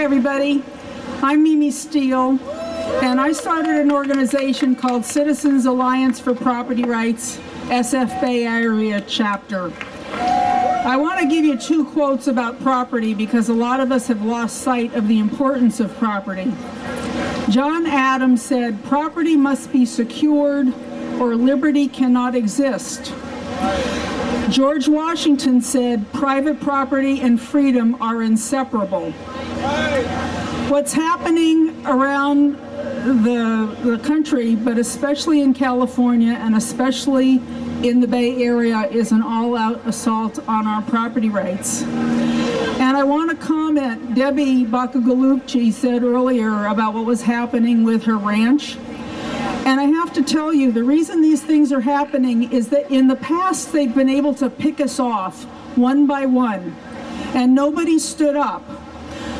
everybody. I'm Mimi Steele, and I started an organization called Citizens Alliance for Property Rights, SF Bay Area chapter. I want to give you two quotes about property because a lot of us have lost sight of the importance of property. John Adams said, "Property must be secured or liberty cannot exist." George Washington said, "Private property and freedom are inseparable." What's happening around the country, but especially in California and especially in the Bay Area, is an all-out assault on our property rights. And I want to comment, Debbie Bacagulupci said earlier about what was happening with her ranch. And I have to tell you, the reason these things are happening is that in the past they've been able to pick us off one by one, and nobody stood up.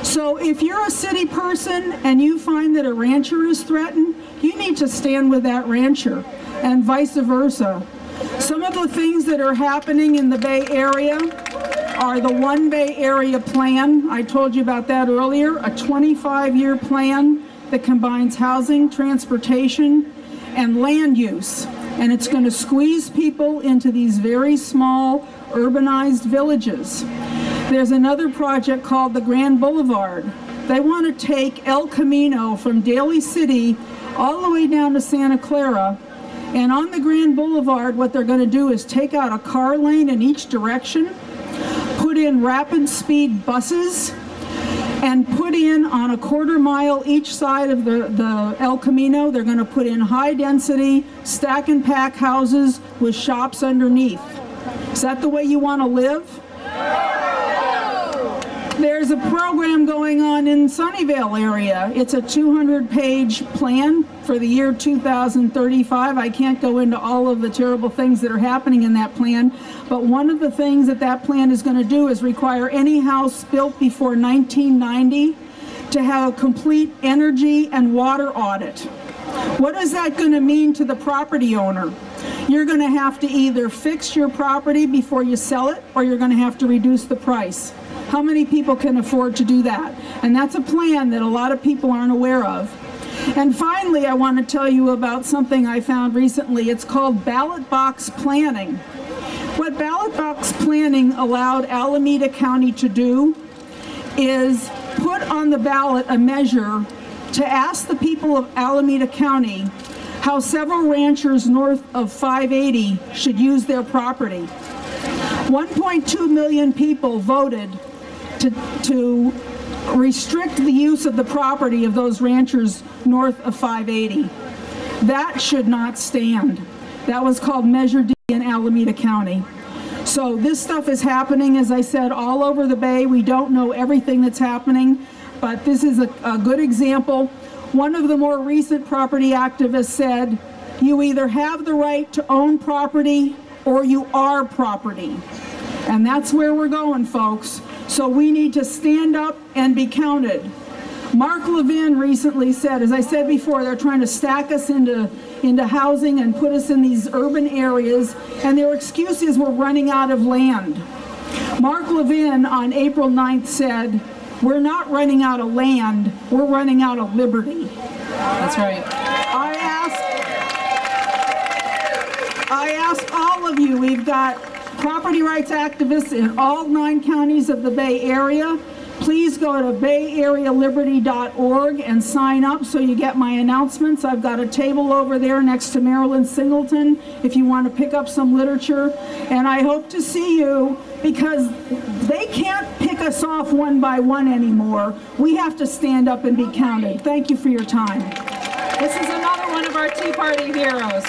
So if you're a city person and you find that a rancher is threatened, you need to stand with that rancher, and vice versa. Some of the things that are happening in the Bay Area are the One Bay Area plan. I told you about that earlier, a 25-year plan that combines housing, transportation, and land use. And it's going to squeeze people into these very small urbanized villages. There's another project called the Grand Boulevard. They want to take El Camino from Daly City all the way down to Santa Clara. And on the Grand Boulevard, what they're going to do is take out a car lane in each direction, put in rapid speed buses, and put in on a quarter mile each side of the El Camino, they're going to put in high density stack and pack houses with shops underneath. Is that the way you want to live? There's a program going on in Sunnyvale area. It's a 200-page plan for the year 2035. I can't go into all of the terrible things that are happening in that plan, but one of the things that that plan is going to do is require any house built before 1990 to have a complete energy and water audit. What is that going to mean to the property owner? You're going to have to either fix your property before you sell it, or you're going to have to reduce the price. How many people can afford to do that? And that's a plan that a lot of people aren't aware of. And finally, I want to tell you about something I found recently. It's called ballot box planning. What ballot box planning allowed Alameda County to do is put on the ballot a measure to ask the people of Alameda County how several ranchers north of 580 should use their property. 1.2 million people voted to restrict the use of the property of those ranchers north of 580. That should not stand. That was called Measure D in Alameda County. So this stuff is happening, as I said, all over the Bay. We don't know everything that's happening, but this is a good example. One of the more recent property activists said, "You either have the right to own property or you are property." And that's where we're going, folks. So we need to stand up and be counted. Mark Levin recently said, as I said before, they're trying to stack us into housing and put us in these urban areas, and their excuse is we're running out of land. Mark Levin on April 9th said, "We're not running out of land, we're running out of liberty." That's right. I ask all of you, we've got property rights activists in all 9 counties of the Bay Area. Please go to bayarealiberty.org and sign up so you get my announcements. I've got a table over there next to Marilyn Singleton if you want to pick up some literature. And I hope to see you, because they can't pick us off one by one anymore. We have to stand up and be counted. Thank you for your time. This is another one of our Tea Party heroes.